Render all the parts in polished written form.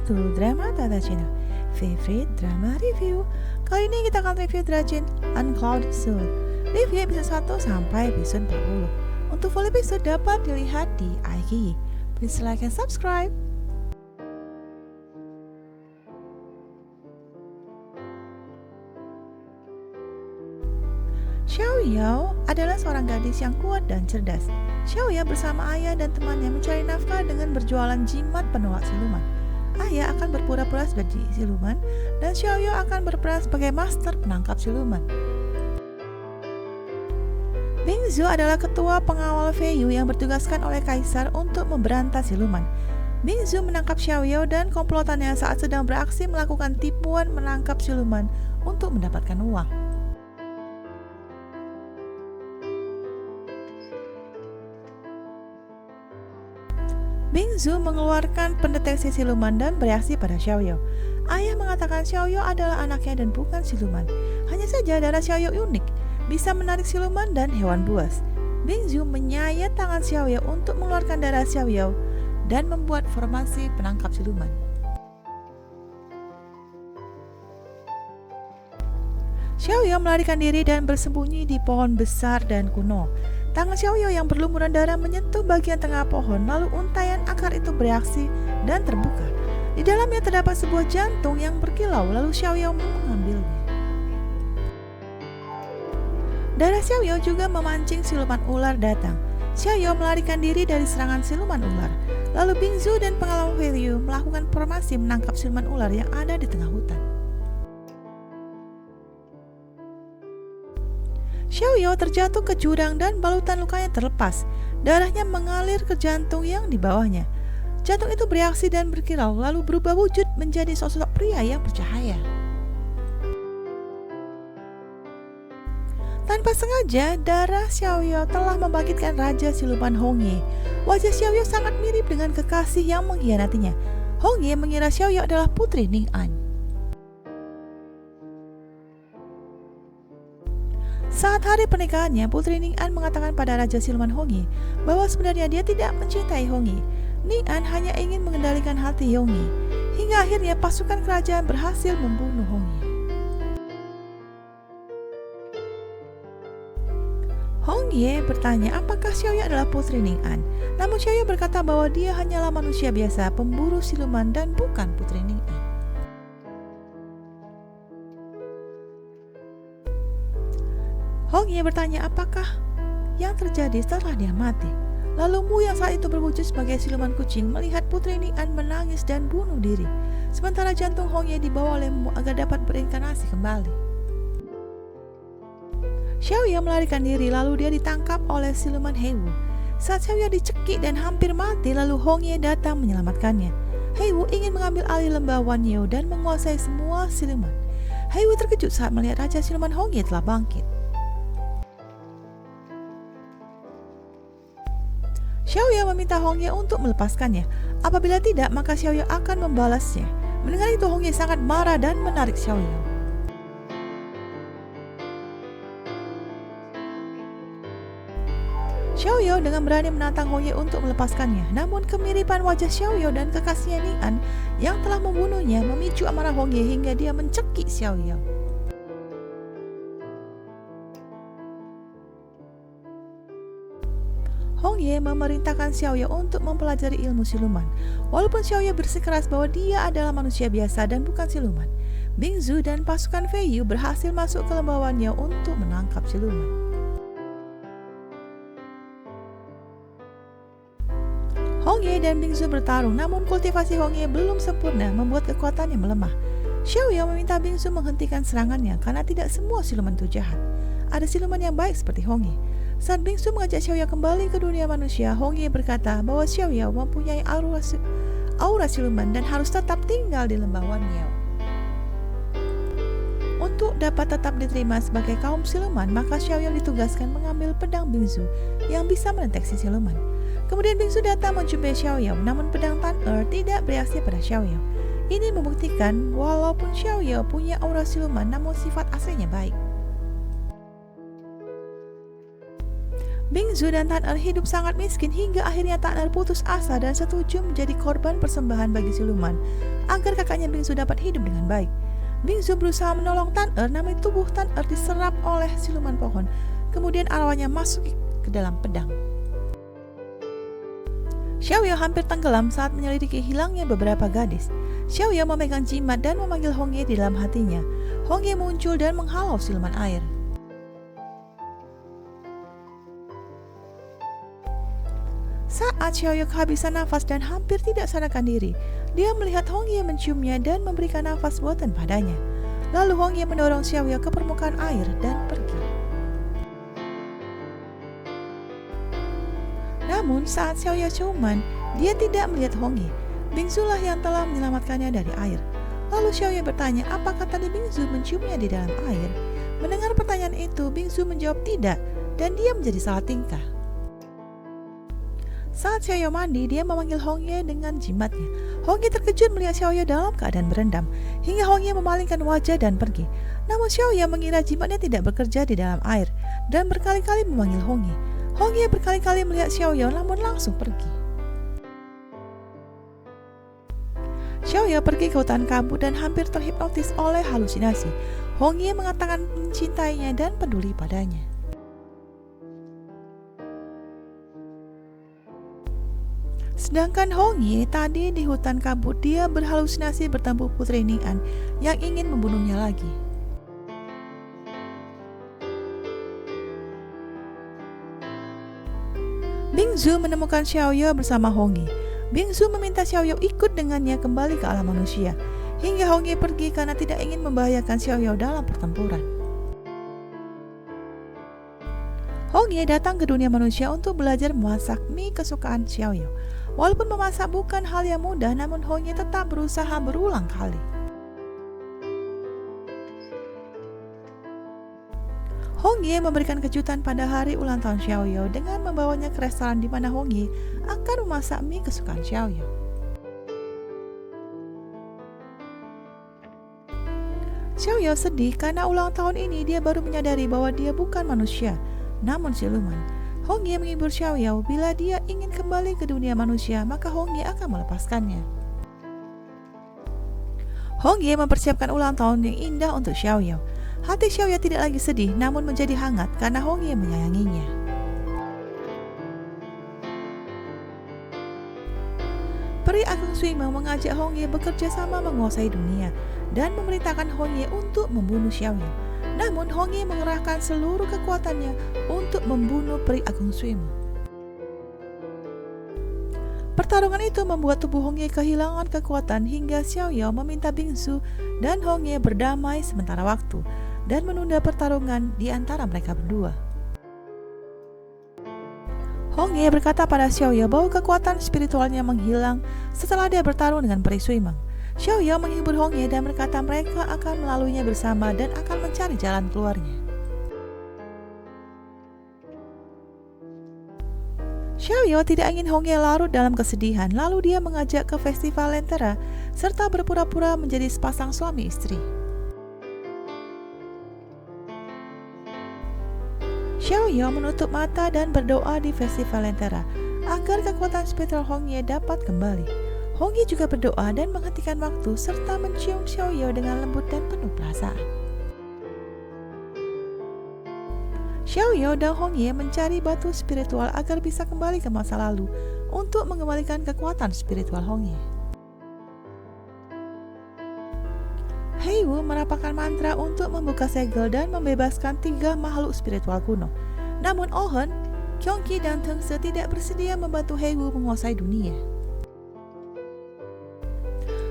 to Drama Tata Channel, favorite drama review. Kali ini kita akan review Drajin Unclouded Soul. Review episode 1 sampai episode 40. Untuk full episode dapat dilihat di iQIYI. Please like and subscribe. Xiaoyao adalah seorang gadis yang kuat dan cerdas. Xiaoyao bersama ayah dan temannya mencari nafkah dengan berjualan jimat penolak siluman. Ayah akan berpura-pura sebagai siluman dan Xiaoyao akan berperan sebagai master penangkap siluman. Bingzu adalah ketua pengawal Feiyu yang bertugaskan oleh kaisar untuk memberantas siluman. Bingzu menangkap Xiaoyao dan komplotannya saat sedang beraksi melakukan tipuan menangkap siluman untuk mendapatkan uang. Bingzu mengeluarkan pendeteksi siluman dan bereaksi pada Xiaoyao. Ayah mengatakan Xiaoyao adalah anaknya dan bukan siluman. Hanya saja darah Xiaoyao unik, bisa menarik siluman dan hewan buas. Bingzu menyayat tangan Xiaoyao untuk mengeluarkan darah Xiaoyao dan membuat formasi penangkap siluman. Xiaoyao melarikan diri dan bersembunyi di pohon besar dan kuno. Tangan Xiaoyao yang berlumuran darah menyentuh bagian tengah pohon, lalu untaian akar itu bereaksi dan terbuka. Di dalamnya terdapat sebuah jantung yang berkilau, lalu Xiaoyao mengambilnya. Darah Xiaoyao juga memancing siluman ular datang. Xiaoyao melarikan diri dari serangan siluman ular. Lalu Bingzu dan pengawal Feiyu melakukan formasi menangkap siluman ular yang ada di tengah hutan. Xiaoyao terjatuh ke jurang dan balutan lukanya terlepas. Darahnya mengalir ke jantung yang di bawahnya. Jantung itu bereaksi dan berkilau, lalu berubah wujud menjadi sosok pria yang bercahaya. Tanpa sengaja, darah Xiaoyao telah membangkitkan Raja Siluman Hongye. Wajah Xiaoyao sangat mirip dengan kekasih yang mengkhianatinya. Hongye mengira Xiaoyao adalah putri Ning An. Saat hari pernikahannya, Putri Ning An mengatakan pada Raja Siluman Hongye bahwa sebenarnya dia tidak mencintai Hongye. Ning An hanya ingin mengendalikan hati Hongye. Hingga akhirnya pasukan kerajaan berhasil membunuh Hongye. Hongye bertanya apakah Xiaoyao adalah Putri Ning An. Namun Xiaoyao berkata bahwa dia hanyalah manusia biasa, pemburu siluman dan bukan Putri Ning An. Hongye bertanya apakah yang terjadi setelah dia mati. Lalu Mu yang saat itu berwujud sebagai siluman kucing melihat Putri Ning An menangis dan bunuh diri. Sementara jantung Hongye dibawa oleh Mu agar dapat berinkarnasi kembali. Xiaoyao melarikan diri lalu dia ditangkap oleh siluman Heiwu. Saat Xiaoyao dicekik dan hampir mati, lalu Hongye datang menyelamatkannya. Heiwu ingin mengambil alih lembah Wanyeo dan menguasai semua siluman. Heiwu terkejut saat melihat Raja Siluman Hongye telah bangkit. Xiaoyao meminta Hongye untuk melepaskannya. Apabila tidak, maka Xiaoyao akan membalasnya. Mendengar itu, Hongye sangat marah dan menarik Xiaoyao. Xiaoyao dengan berani menantang Hongye untuk melepaskannya. Namun kemiripan wajah Xiaoyao dan kekasihnya Ning An yang telah membunuhnya memicu amarah Hongye hingga dia mencekik Xiaoyao. Hongye memerintahkan Xiaoyao untuk mempelajari ilmu siluman. Walaupun Xiaoyao bersikeras bahwa dia adalah manusia biasa dan bukan siluman, Bingzu dan pasukan Feiyu berhasil masuk ke lembah Wanyeo untuk menangkap siluman. Hongye dan Bingzu bertarung, namun kultivasi Hongye belum sempurna membuat kekuatannya melemah. Xiaoyao meminta Bingzu menghentikan serangannya karena tidak semua siluman itu jahat. Ada siluman yang baik seperti Hongye. Saat Bingzu mengajak Xiaoyao kembali ke dunia manusia, Hongye berkata bahwa Xiaoyao mempunyai aura siluman dan harus tetap tinggal di lembah Wanyeo. Untuk dapat tetap diterima sebagai kaum siluman, maka Xiaoyao ditugaskan mengambil pedang Bingzu yang bisa mendeteksi siluman. Kemudian Bingzu datang menjumpai Xiaoyao, namun pedang Tan-Er tidak bereaksi pada Xiaoyao. Ini membuktikan walaupun Xiaoyao punya aura siluman, namun sifat aslinya baik. Bingzu dan Tan Er hidup sangat miskin hingga akhirnya Tan Er putus asa dan setuju menjadi korban persembahan bagi siluman agar kakaknya Bingzu dapat hidup dengan baik. Bingzu berusaha menolong Tan Er, namun tubuh Tan Er diserap oleh siluman pohon. Kemudian arwahnya masuk ke dalam pedang. Xiaoyao hampir tenggelam saat menyelidiki hilangnya beberapa gadis. Xiaoyao memegang jimat dan memanggil Hongye di dalam hatinya. Hongye muncul dan menghalau siluman air. Saat Xiaoyao kehabisan nafas dan hampir tidak sadarkan diri, dia melihat Hongye menciumnya dan memberikan nafas buatan padanya. Lalu Hongye mendorong Xiaoyao ke permukaan air dan pergi. Namun saat Xiaoyao ciuman, dia tidak melihat Hongye. Bingzu lah yang telah menyelamatkannya dari air. Lalu Xiaoyao bertanya apakah tadi Bingzu menciumnya di dalam air. Mendengar pertanyaan itu, Bingzu menjawab tidak dan dia menjadi salah tingkah. Saat Xiaoyao mandi, dia memanggil Hongye dengan jimatnya. Hongye terkejut melihat Xiaoyao dalam keadaan berendam, hingga Hongye memalingkan wajah dan pergi. Namun Xiaoyao mengira jimatnya tidak bekerja di dalam air dan berkali-kali memanggil Hongye. Hongye berkali-kali melihat Xiaoyao namun langsung pergi. Xiaoyao pergi ke hutan kabut dan hampir terhipnotis oleh halusinasi. Hongye mengatakan mencintainya dan peduli padanya. Sedangkan Hongye tadi di hutan kabut, dia berhalusinasi bertemu Putri Ning'an yang ingin membunuhnya lagi. Bingzu menemukan Xiaoyao bersama Hongye. Bingzu meminta Xiaoyao ikut dengannya kembali ke alam manusia, hingga Hongye pergi karena tidak ingin membahayakan Xiaoyao dalam pertempuran. Hongye datang ke dunia manusia untuk belajar memasak mie kesukaan Xiaoyao. Walaupun memasak bukan hal yang mudah, namun Hongye tetap berusaha berulang kali. Hongye memberikan kejutan pada hari ulang tahun Xiaoyao dengan membawanya ke restoran di mana Hongye akan memasak mie kesukaan Xiaoyao. Xiaoyao sedih karena ulang tahun ini dia baru menyadari bahwa dia bukan manusia, namun siluman. Hongye menghibur Xiaoyao, bila dia ingin kembali ke dunia manusia, maka Hongye akan melepaskannya. Hongye mempersiapkan ulang tahun yang indah untuk Xiaoyao. Hati Xiaoyao tidak lagi sedih, namun menjadi hangat karena Hongye menyayanginya. Peri Agung Suimeng mengajak Hongye bekerja sama menguasai dunia dan memerintahkan Hongye untuk membunuh Xiaoyao. Namun Hongye mengerahkan seluruh kekuatannya untuk membunuh Peri Agung Suimeng. Pertarungan itu membuat tubuh Hongye kehilangan kekuatan hingga Xiaoyao meminta Bingzu dan Hongye berdamai sementara waktu dan menunda pertarungan di antara mereka berdua. Hongye berkata pada Xiaoyao bahwa kekuatan spiritualnya menghilang setelah dia bertarung dengan Peri Suimeng. Xiaoyao menghibur Hongye dan berkata mereka akan melaluinya bersama dan akan mencari jalan keluarnya. Xiaoyao tidak ingin Hongye larut dalam kesedihan, lalu dia mengajak ke festival Lentera serta berpura-pura menjadi sepasang suami istri. Xiaoyao menutup mata dan berdoa di festival Lentera agar kekuatan spiritual Hongye dapat kembali. Hongye juga berdoa dan menghentikan waktu serta mencium Xiaoyao dengan lembut dan penuh perasaan. Xiaoyao dan Hongye mencari batu spiritual agar bisa kembali ke masa lalu untuk mengembalikan kekuatan spiritual Hongye. Heiwu merapalkan mantra untuk membuka segel dan membebaskan 3 makhluk spiritual kuno. Namun Ohen, Kyongki dan Tengse tidak bersedia membantu Heiwu menguasai dunia.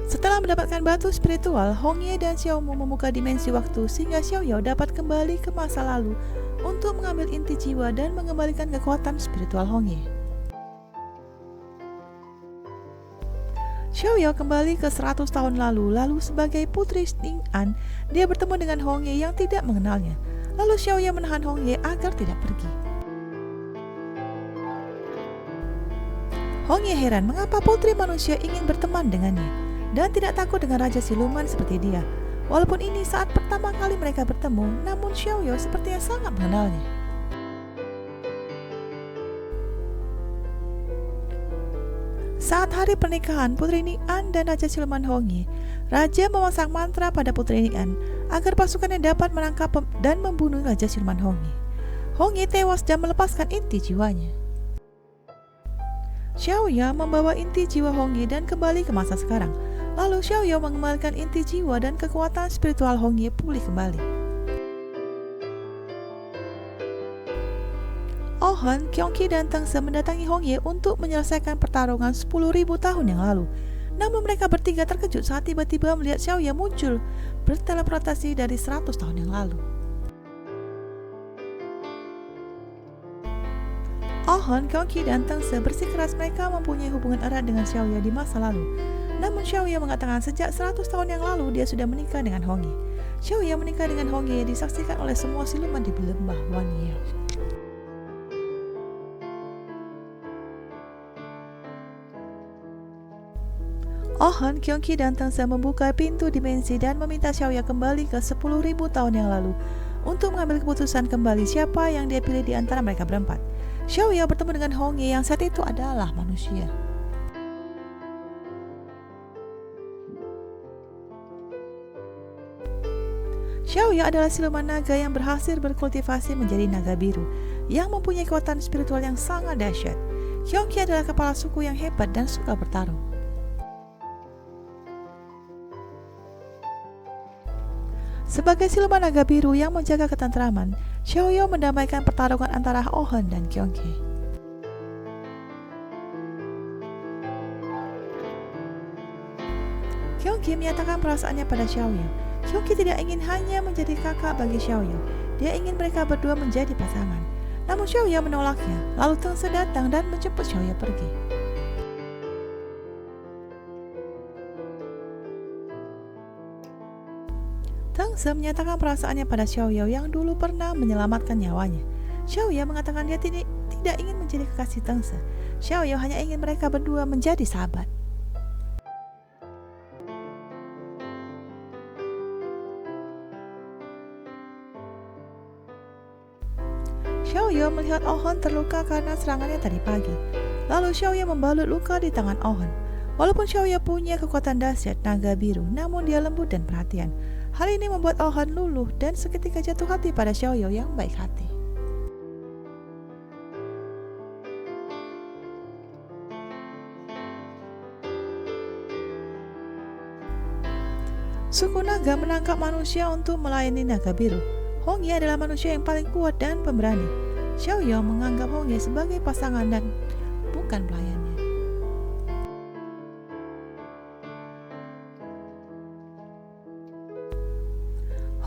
Setelah mendapatkan batu spiritual, Hongye dan Xiaomu membuka dimensi waktu sehingga Xiaoyao dapat kembali ke masa lalu untuk mengambil inti jiwa dan mengembalikan kekuatan spiritual Hongye. Xiaoyao kembali ke 100 tahun lalu sebagai Putri Ning'an, dia bertemu dengan Hongye yang tidak mengenalnya. Lalu Xiaoyao menahan Hongye agar tidak pergi. Hongye heran mengapa putri manusia ingin berteman dengannya dan tidak takut dengan raja siluman seperti dia. Walaupun ini saat pertama kali mereka bertemu, namun Xiaoyao sepertinya sangat mengenalnya. Saat hari pernikahan Putri Nian dan Raja Siluman Hongye, Raja memasang mantra pada Putri Nian agar pasukannya dapat menangkap dan membunuh Raja Siluman Hongye. Hongye tewas dan melepaskan inti jiwanya. Xiaoya membawa inti jiwa Hongye dan kembali ke masa sekarang. Lalu Xiaoya mengembalikan inti jiwa dan kekuatan spiritual Hongye pulih kembali. Ohon, Gyeonggi dan Tengse mendatangi Hongye untuk menyelesaikan pertarungan 10.000 tahun yang lalu. Namun mereka bertiga terkejut saat tiba-tiba melihat Xiaoya muncul berteleportasi dari 100 tahun yang lalu. Ohon, Gyeonggi dan Tengse bersikeras mereka mempunyai hubungan erat dengan Xiaoya di masa lalu. Namun Xiaoya mengatakan sejak 100 tahun yang lalu dia sudah menikah dengan Hongye. Xiaoya menikah dengan Hongye disaksikan oleh semua siluman di lembah Wanye. Ohon, Gyeonggi dan Tengse membuka pintu dimensi dan meminta Xiaoya kembali ke 10.000 tahun yang lalu untuk mengambil keputusan kembali siapa yang dia pilih di antara mereka berempat. Xiaoya bertemu dengan Hongye yang saat itu adalah manusia. Xiaoya adalah siluman naga yang berhasil berkultivasi menjadi naga biru yang mempunyai kekuatan spiritual yang sangat dahsyat. Gyeonggi adalah kepala suku yang hebat dan suka bertarung. Sebagai siluman naga biru yang menjaga ketentraman, Xiaoya mendamaikan pertarungan antara Ohon dan Gyeonggi. Gyeonggi menyatakan perasaannya pada Xiaoya. Gyeonggi tidak ingin hanya menjadi kakak bagi Xiaoya, dia ingin mereka berdua menjadi pasangan. Namun Xiaoya menolaknya, lalu Tengse datang dan menjemput Xiaoya pergi. Tengse menyatakan perasaannya pada Xiaoya yang dulu pernah menyelamatkan nyawanya. Xiaoya mengatakan dia tidak ingin menjadi kekasih Tengse. Xiaoya hanya ingin mereka berdua menjadi sahabat. Xiaoya melihat Ohon terluka karena serangannya tadi pagi. Lalu Xiaoya membalut luka di tangan Ohon. Walaupun Xiaoya punya kekuatan dahsyat naga biru, namun dia lembut dan perhatian. Hal ini membuat Ohon luluh dan seketika jatuh hati pada Xiaoya yang baik hati. Suku naga menangkap manusia untuk melayani naga biru. Hongye adalah manusia yang paling kuat dan pemberani. Xiaoya menganggap Hongye sebagai pasangan dan bukan pelayannya.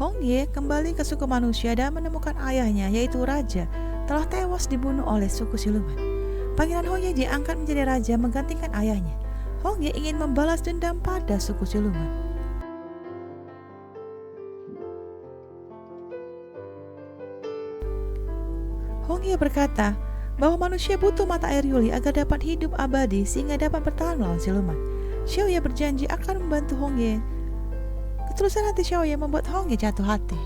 Hongye kembali ke suku manusia dan menemukan ayahnya, yaitu Raja, telah tewas dibunuh oleh suku siluman. Pangeran Hongye diangkat menjadi raja menggantikan ayahnya. Hongye ingin membalas dendam pada suku siluman. Hongye berkata bahwa manusia butuh mata air Yuli agar dapat hidup abadi sehingga dapat bertahan melawan siluman. Xiaoya berjanji akan membantu Hongye. Ketulusan hati Xiaoya membuat Hongye jatuh hati.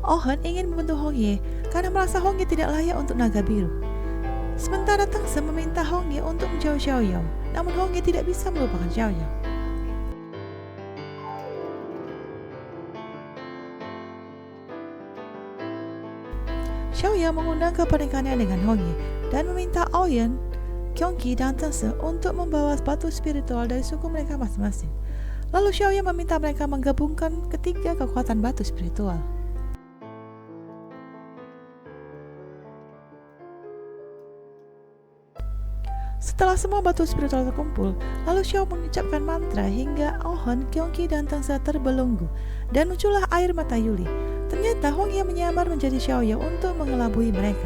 Ohon ingin membantu Hongye karena merasa Hongye tidak layak untuk naga biru. Sementara Tengse meminta Hongye untuk menjauh Xiaoya, namun Hongye tidak bisa melupakan Xiaoya. Xiaoya mengundang ke pernikahannya dengan Hongye dan meminta Oyen, Gyeonggi dan Tengse untuk membawa batu spiritual dari suku mereka masing-masing. Lalu Xiaoya meminta mereka menggabungkan ketiga kekuatan batu spiritual. Setelah semua batu spiritual terkumpul, lalu Xiao mengucapkan mantra hingga Ohon, Gyeonggi dan Tengse terbelenggu dan muncullah air mata Yuli. Ternyata Hongye menyamar menjadi Xiaoya untuk mengelabui mereka.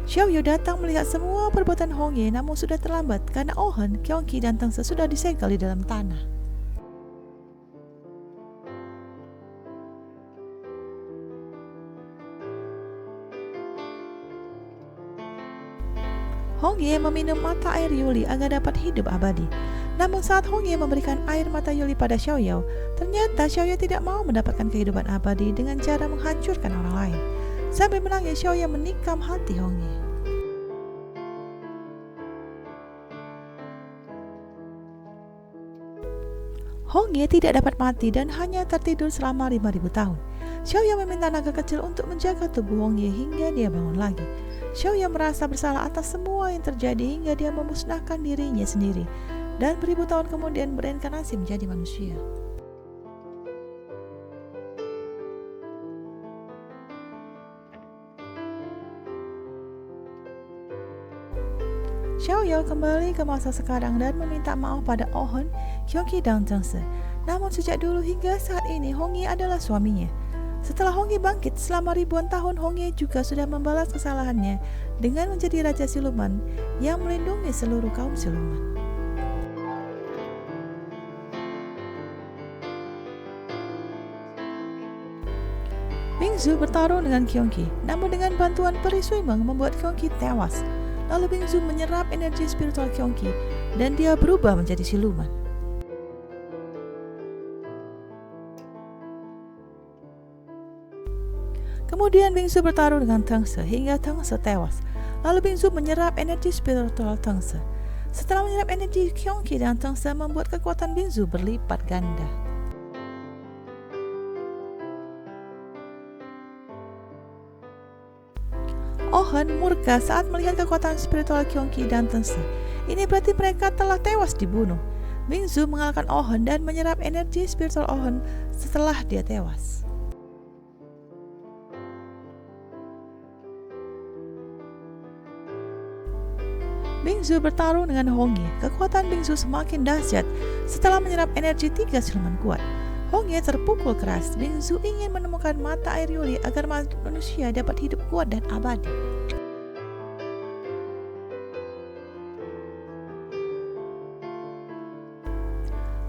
Xiaoya datang melihat semua perbuatan Hongye, namun sudah terlambat karena Ohon, Gyeonggi dan Tengse sudah disegel di dalam tanah. Hongye meminum mata air Yuli agar dapat hidup abadi. Namun saat Hongye memberikan air mata Yuli pada Xiaoya, ternyata Xiaoya tidak mau mendapatkan kehidupan abadi dengan cara menghancurkan orang lain. Sambil menangis, Xiao Yang menikam hati Hong Ye. Hong Ye tidak dapat mati dan hanya tertidur selama 5.000 tahun. Xiao Yang meminta naga kecil untuk menjaga tubuh Hong Ye hingga dia bangun lagi. Xiao Yang merasa bersalah atas semua yang terjadi hingga dia memusnahkan dirinya sendiri dan beribu tahun kemudian bereinkarnasi menjadi manusia. Xiao Yao kembali ke masa sekarang dan meminta maaf pada Oh-hun, Kyung-ki dan Teng-se. Namun sejak dulu hingga saat ini Hong Ye adalah suaminya. Setelah Hong Ye bangkit selama ribuan tahun, Hong Ye juga sudah membalas kesalahannya dengan menjadi Raja Siluman yang melindungi seluruh kaum siluman. Bingzu bertarung dengan Kyung-ki, namun dengan bantuan peri Sui Meng membuat Kyung-ki tewas. Lalu Bingzu menyerap energi spiritual Kyung-ki dan dia berubah menjadi siluman. Kemudian Bingzu bertarung dengan Teng-se hingga Teng-se tewas. Lalu Bingzu menyerap energi spiritual Teng-se. Setelah menyerap energi Kyung-ki dan Teng-se membuat kekuatan Bingzu berlipat ganda. Oh-hun murka saat melihat kekuatan spiritual Kyung-ki dan Teng-se. Ini berarti mereka telah tewas dibunuh. Bingzu mengalahkan Oh-hun dan menyerap energi spiritual Oh-hun setelah dia tewas. Bingzu bertarung dengan Hong Ye. Kekuatan Bingzu semakin dahsyat setelah menyerap energi 3 siluman kuat. Hong Ye terpukul keras. Bingzu ingin menemukan mata air Yuli agar manusia dapat hidup kuat dan abadi.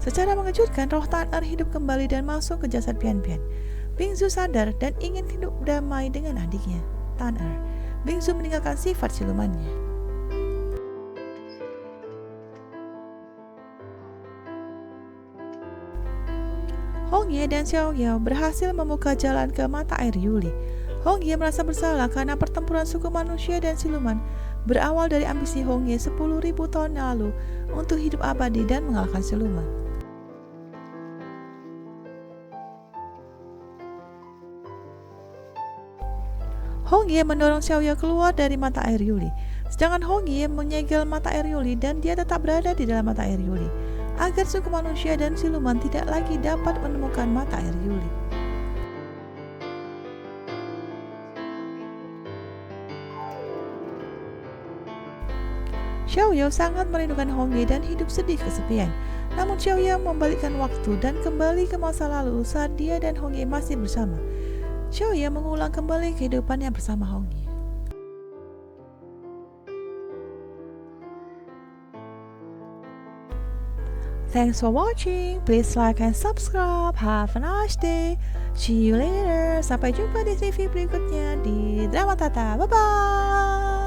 Secara mengejutkan, roh Tan-er hidup kembali dan masuk ke jasad Pian-Pian. Bingzu sadar dan ingin hidup damai dengan adiknya, Tan-er. Bingzu meninggalkan sifat silumannya. Hong Ye dan Xiao Yao berhasil membuka jalan ke mata air Yuli. Hong Ye merasa bersalah karena pertempuran suku manusia dan siluman berawal dari ambisi Hong Ye 10.000 tahun yang lalu untuk hidup abadi dan mengalahkan siluman. Hong Ye mendorong Xiao Yao keluar dari mata air Yuli, sedangkan Hong Ye menyegel mata air Yuli dan dia tetap berada di dalam mata air Yuli, agar suku manusia dan siluman tidak lagi dapat menemukan mata air Yuli. Xiao Yao sangat merindukan Hong Ye dan hidup sedih kesepian. Namun Xiao Yao membalikkan waktu dan kembali ke masa lalu saat dia dan Hong Ye masih bersama. Xiao Yao mengulang kembali kehidupannya bersama Hong Ye. Thanks for watching. Please like and subscribe. Have a nice day. See you later. Sampai jumpa di TV berikutnya di Drama Tata. Bye-bye.